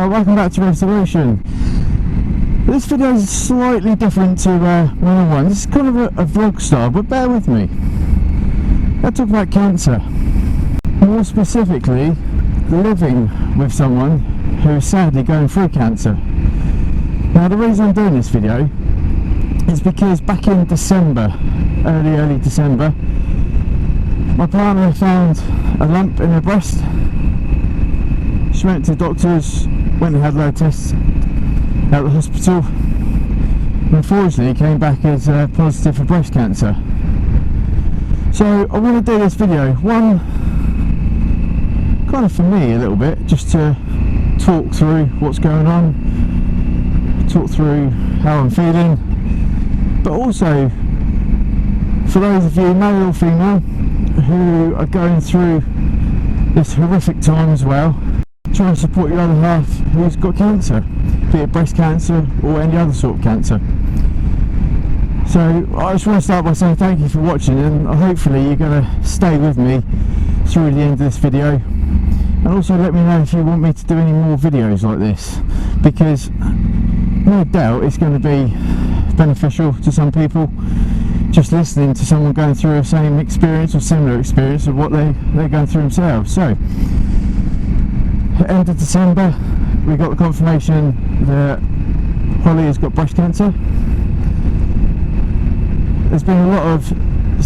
Right, welcome back to Restoration. This video is slightly different to one-on-one. This is kind of a vlog style, but bear with me. I talk about cancer. More specifically, living with someone who is sadly going through cancer. Now, the reason I'm doing this video is because back in December, early December, my partner found a lump in her breast. She went to the doctors, went and had low tests at the hospital. Unfortunately, it came back as positive for breast cancer. So I want to do this video, one, kind of for me a little bit, just to talk through what's going on, talk through how I'm feeling, but also for those of you, male or female, who are going through this horrific time as well, try and support your other half who's got cancer, be it breast cancer or any other sort of cancer. So I just want to start by saying thank you for watching, and hopefully you're going to stay with me through the end of this video, and also let me know if you want me to do any more videos like this, because no doubt it's going to be beneficial to some people just listening to someone going through the same experience or similar experience of what they're going through themselves. So end of December, we got the confirmation that Holly has got breast cancer. There's been a lot of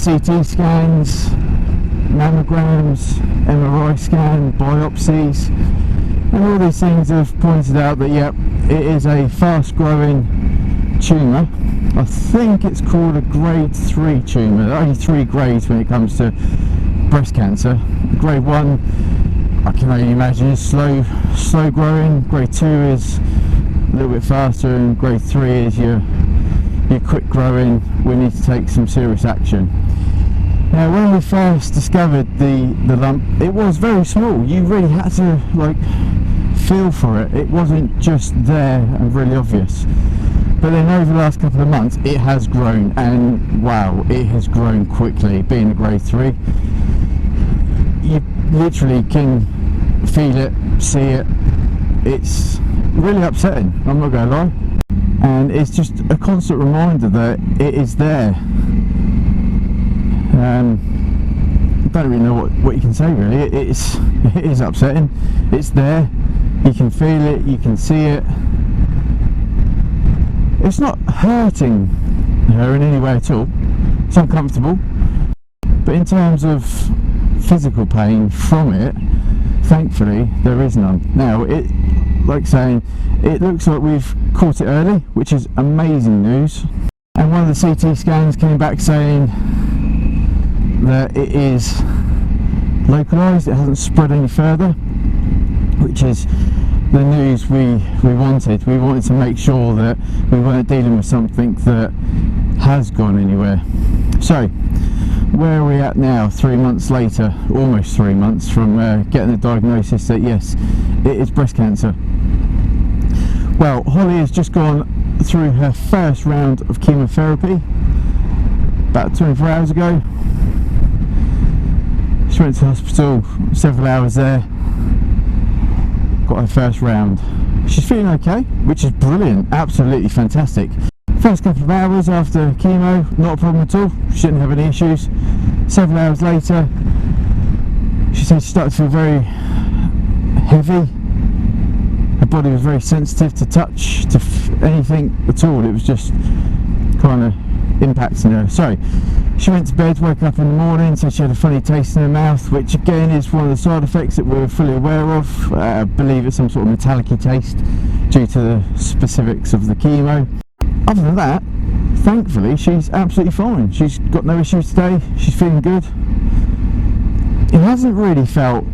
CT scans, mammograms, MRI scan, biopsies, and all these things have pointed out that yep, it is a fast growing tumour. I think it's called a grade 3 tumour. There are only 3 grades when it comes to breast cancer. Grade 1, I can only imagine, is slow growing. Grade 2 is a little bit faster, and grade 3 is your quick growing. We need to take some serious action. Now, when we first discovered the lump, it was very small. You really had to like feel for it. It wasn't just there and really obvious. But then over the last couple of months it has grown, and wow, it has grown quickly. Being a grade 3, you literally can feel it, see it. It's really upsetting, I'm not going to lie, and it's just a constant reminder that it is there. I don't really know what you can say really. It is upsetting. It's there, you can feel it, you can see it. It's not hurting her in any way at all. It's uncomfortable, but in terms of physical pain from it, thankfully there is none. Now, it looks like we've caught it early, which is amazing news. And one of the CT scans came back saying that it is localised, it hasn't spread any further, which is the news we wanted. We wanted to make sure that we weren't dealing with something that has gone anywhere. So where are we at now, 3 months later, almost 3 months from getting the diagnosis that yes, it is breast cancer? Well, Holly has just gone through her first round of chemotherapy about 24 hours ago. She went to the hospital, several hours there, got her first round. She's feeling okay, which is brilliant, absolutely fantastic. First couple of hours after chemo, not a problem at all, she didn't have any issues. Several hours later, she said she started to feel very heavy. Her body was very sensitive to touch, to anything at all. It was just kind of impacting her. So she went to bed, woke up in the morning, said she had a funny taste in her mouth, which again is one of the side effects that we're fully aware of. I believe it's some sort of metallic-y taste due to the specifics of the chemo. Other than that, thankfully she's absolutely fine. She's got no issues today, she's feeling good. It hasn't really felt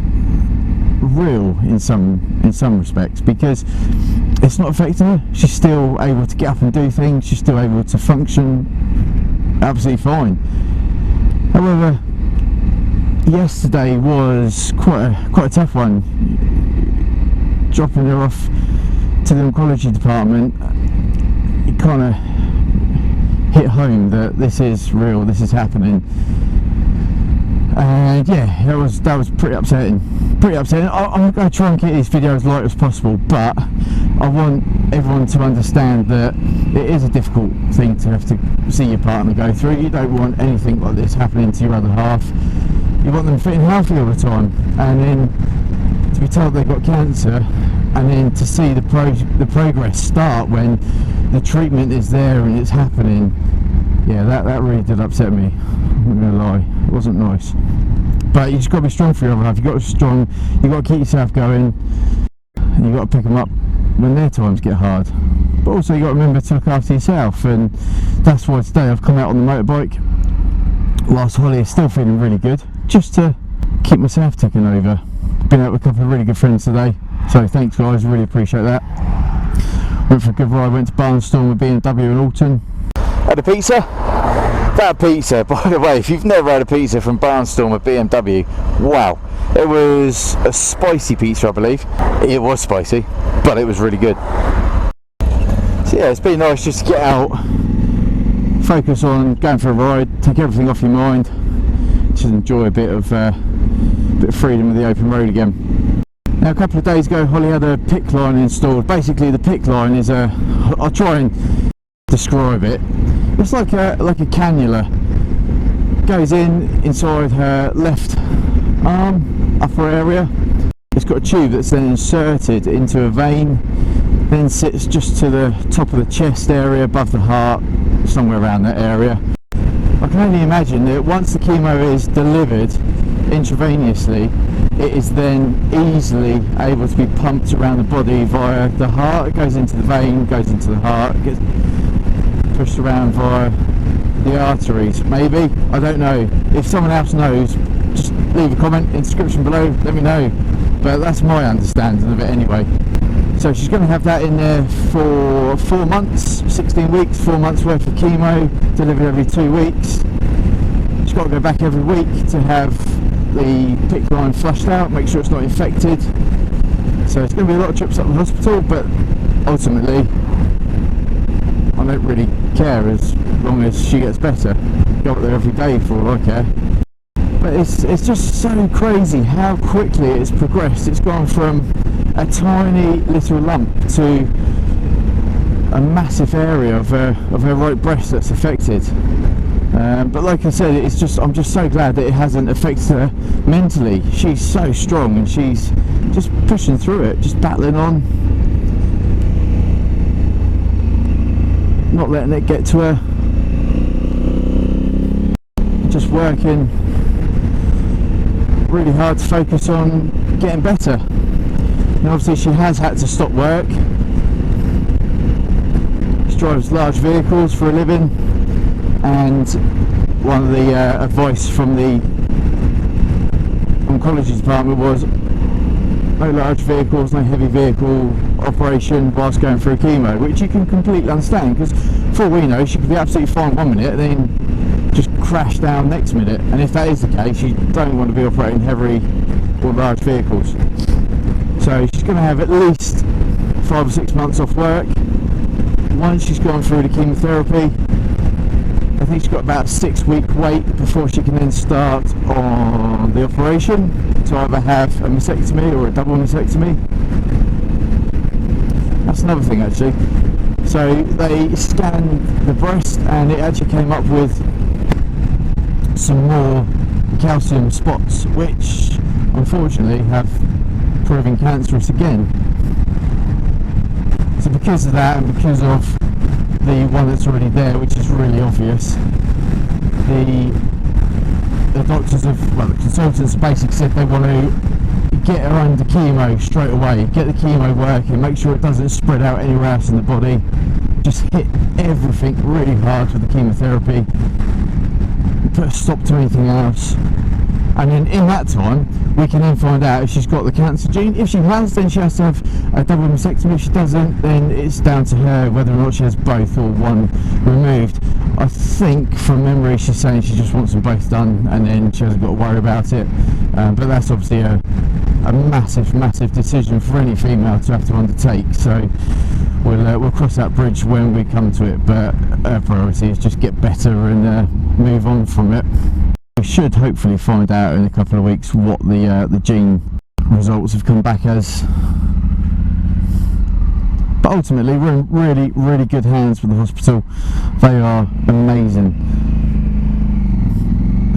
real in some respects, because it's not affecting her. She's still able to get up and do things, she's still able to function absolutely fine. However, yesterday was quite a tough one. Dropping her off to the oncology department, it kind of hit home that this is real, this is happening. And yeah, that was pretty upsetting. I'm going to try and keep these videos light as possible, but I want everyone to understand that it is a difficult thing to have to see your partner go through. You don't want anything like this happening to your other half. You want them fit and healthy all the time, and then to be told they've got cancer, and then to see the progress start when the treatment is there and it's happening. Yeah, that really did upset me. I'm not gonna lie, it wasn't nice. But you just got to be strong for your other half. You got to keep yourself going, and you got to pick them up when their times get hard. But also you got to remember to look after yourself, and that's why today I've come out on the motorbike whilst Holly is still feeling really good, just to keep myself ticking over. Been out with a couple of really good friends today, so thanks guys, really appreciate that. Went for a good ride, went to Barnstorm with BMW in Alton. Had a pizza. That pizza, by the way, if you've never had a pizza from Barnstorm with BMW, wow, it was a spicy pizza, I believe. It was spicy, but it was really good. So yeah, it's been nice just to get out, focus on going for a ride, take everything off your mind, just enjoy a bit of freedom with the open road again. Now, a couple of days ago, Holly had a PIC line installed. Basically, the PIC line is I'll try and describe it. It's like a cannula. Goes inside her left arm, upper area. It's got a tube that's then inserted into a vein, then sits just to the top of the chest area, above the heart, somewhere around that area. I can only imagine that once the chemo is delivered intravenously, it is then easily able to be pumped around the body via the heart. It goes into the vein, goes into the heart, gets pushed around via the arteries, maybe, I don't know. If someone else knows, just leave a comment in the description below, let me know, but that's my understanding of it anyway. So she's going to have that in there for 4 months, 16 weeks, 4 months worth of chemo, delivered every 2 weeks. She's got to go back every week to have the PIC line flushed out, make sure it's not infected. So it's going to be a lot of trips up to the hospital, but ultimately I don't really care as long as she gets better. Go up there every day for all I care. But it's just so crazy how quickly it's progressed. It's gone from a tiny little lump to a massive area of her right breast that's affected. But like I said, I'm just so glad that it hasn't affected her mentally. She's so strong and she's just pushing through it, just battling on, not letting it get to her, just working really hard to focus on getting better. And obviously she has had to stop work. She drives large vehicles for a living, and one of the advice from the oncology department was no large vehicles, no heavy vehicle operation whilst going through chemo, which you can completely understand, because for all we know she could be absolutely fine 1 minute, then just crash down next minute, and if that is the case, you don't want to be operating heavy or large vehicles. So she's going to have at least 5 or 6 months off work. Once she's gone through the chemotherapy, I think she's got about a 6-week wait before she can then start on the operation to either have a mastectomy or a double mastectomy. That's another thing actually. So they scanned the breast and it actually came up with some more calcium spots, which unfortunately have proven cancerous again. So because of that, and because of the one that's already there, which is really obvious, the doctors the consultants basically said they want to get her under chemo straight away, get the chemo working, make sure it doesn't spread out anywhere else in the body, just hit everything really hard with the chemotherapy, put a stop to anything else, and then in that time we can then find out if she's got the cancer gene. If she has, then she has to have a double mastectomy. If she doesn't, then it's down to her whether or not she has both or one removed. I think from memory she's saying she just wants them both done and then she hasn't got to worry about it, but that's obviously a massive decision for any female to have to undertake, so we'll cross that bridge when we come to it, but our priority is just get better and move on from it. We should hopefully find out in a couple of weeks what the gene results have come back as. But ultimately, we're in really, really good hands with the hospital. They are amazing.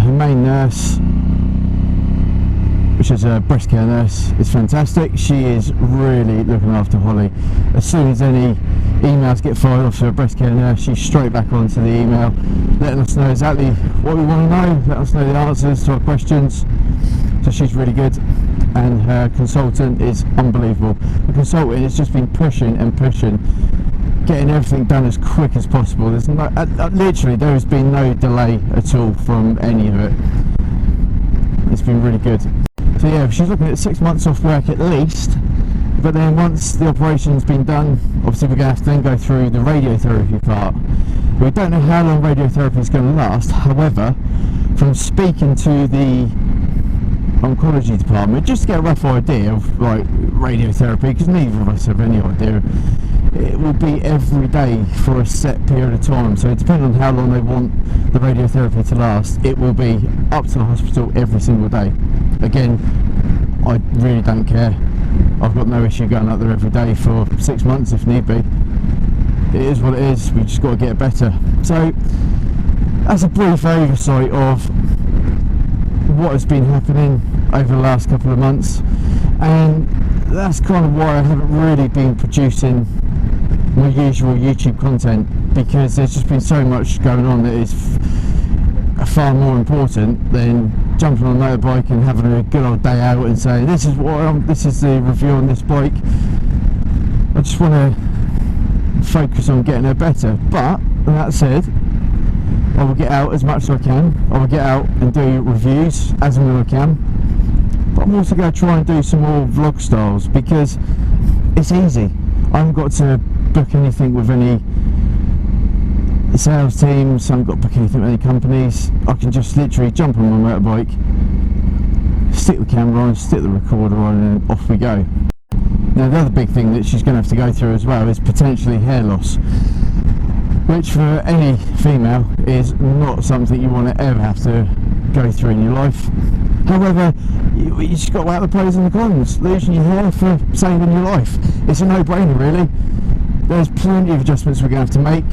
Her main nurse, which is a breast care nurse, is fantastic. She is really looking after Holly. As soon as any emails get fired off to a breast care nurse, she's straight back onto the email, letting us know exactly what we want to know, letting us know the answers to our questions. So she's really good, and her consultant is unbelievable. The consultant has just been pushing and pushing, getting everything done as quick as possible. There's no, literally there has been no delay at all from any of it. It's been really good. So yeah, she's looking at 6 months off work at least, but then once the operation's been done, obviously we're going to have to then go through the radiotherapy part. We don't know how long radiotherapy is going to last. However, from speaking to the oncology department, just to get a rough idea of like radiotherapy, because neither of us have any idea, it will be every day for a set period of time. So depending on how long they want the radiotherapy to last, it will be up to the hospital every single day. Again, I really don't care. I've got no issue going up there every day for 6 months if need be. It is what it is. We've just got to get better. So that's a brief oversight of what has been happening over the last couple of months, and that's kind of why I haven't really been producing my usual YouTube content, because there's just been so much going on that is far more important than jumping on a motorbike and having a good old day out and saying this is the review on this bike. I just want to focus on getting her better. But that said, I will get out as much as I can. I will get out and do reviews as and when I can. But I'm also going to try and do some more vlog styles, because it's easy. I haven't got to book anything with any sales teams, I haven't got to book anything with any companies. I can just literally jump on my motorbike, stick the camera on, stick the recorder on, and off we go. Now the other big thing that she's going to have to go through as well is potentially hair loss, which for any female is not something you want to ever have to go through in your life. However, you just got to weigh out the pros and the cons. Losing your hair for saving your life, it's a no-brainer really. There's plenty of adjustments we're going to have to make.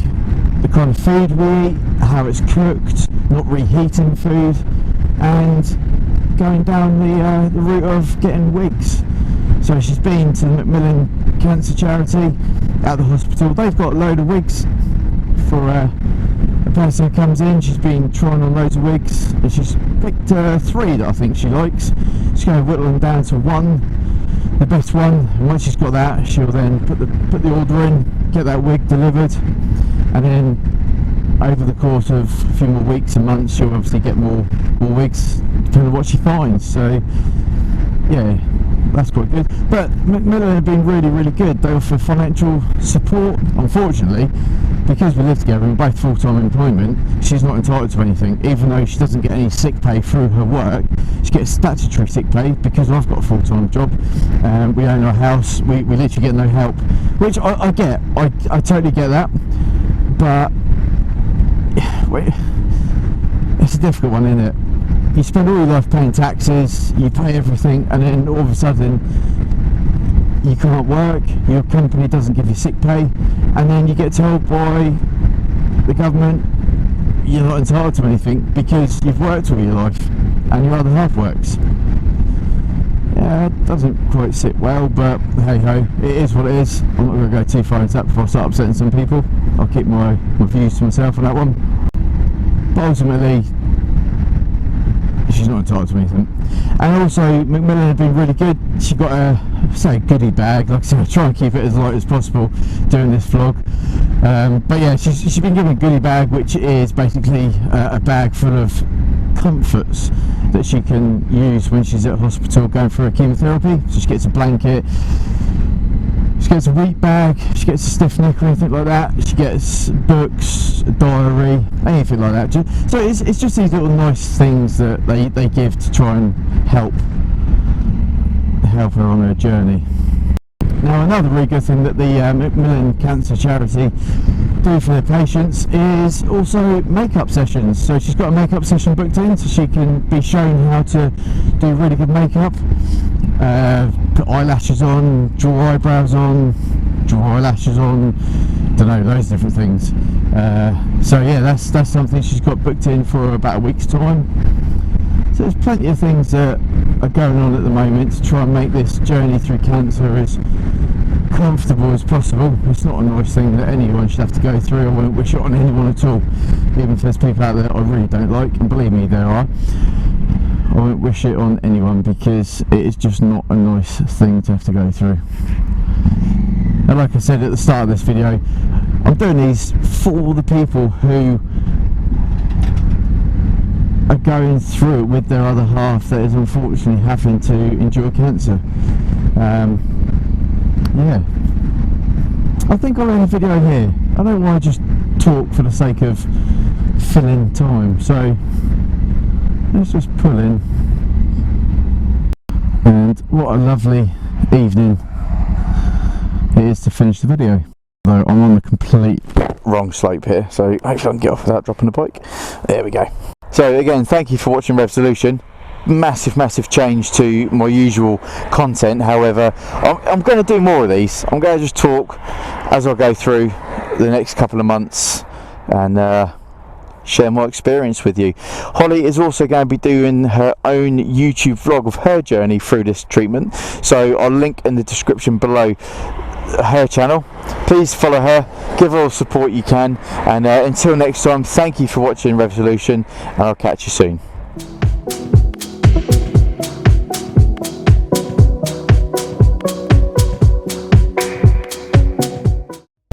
The kind of food we eat, how it's cooked, not reheating food, and going down the route of getting wigs. So she's been to the Macmillan Cancer Charity at the hospital. They've got a load of wigs for a person who comes in. She's been trying on loads of wigs, and she's picked 3 that I think she likes. She's going to whittle them down to 1, the best one, and once she's got that, she'll then put the order in, get that wig delivered, and then over the course of a few more weeks and months she'll obviously get more wigs depending on what she finds. So yeah, that's quite good. But Macmillan have been really, really good. They offer financial support. Unfortunately, because we live together and we're both full-time employment, she's not entitled to anything, even though she doesn't get any sick pay through her work. She gets statutory sick pay because I've got a full-time job. We own our house. We literally get no help, which I get. I totally get that. But it's a difficult one, isn't it? You spend all your life paying taxes, you pay everything, and then all of a sudden you can't work, your company doesn't give you sick pay, and then you get told by the government you're not entitled to anything because you've worked all your life and your other half works. Yeah, it doesn't quite sit well, but hey ho, it is what it is. I'm not going to go too far into that before I start upsetting some people. I'll keep my views to myself on that one. But ultimately, she's not entitled to anything. And also, Macmillan have been really good. She got a goodie bag. Like I said, I try and keep it as light as possible doing this vlog. But yeah, she's been given a goodie bag, which is basically a bag full of comforts that she can use when she's at hospital going through her chemotherapy. So she gets a blanket, she gets a wheat bag, she gets a stiff neck or anything like that, she gets books, a diary, anything like that. So it's just these little nice things that they give to try and help her on her journey. Now another really good thing that the Macmillan Cancer Charity do for their patients is also makeup sessions. So she's got a makeup session booked in, so she can be shown how to do really good makeup, put eyelashes on, draw eyebrows on, draw eyelashes on, don't know, loads of different things. So yeah, that's something she's got booked in for about a week's time. So there's plenty of things that are going on at the moment to try and make this journey through cancer as comfortable as possible. It's not a nice thing that anyone should have to go through. I won't wish it on anyone at all, even if there's people out there that I really don't like, and believe me, there are. I won't wish it on anyone because it is just not a nice thing to have to go through. And like I said at the start of this video, I'm doing these for the people who are going through it with their other half that is unfortunately having to endure cancer. Yeah, I think I'll end the video here. I don't want to just talk for the sake of filling time, so let's just pull in. And what a lovely evening it is to finish the video. Though I'm on the complete wrong slope here, so hopefully I can get off without dropping the bike. There we go. So again, thank you for watching Resolution. Massive change to my usual content. However, I'm going to do more of these. I'm going to just talk as I go through the next couple of months and share my experience with you. Holly is also going to be doing her own YouTube vlog of her journey through this treatment, so I'll link in the description below her channel. Please follow her, give her all the support you can, and until next time, thank you for watching Resolution, and I'll catch you soon.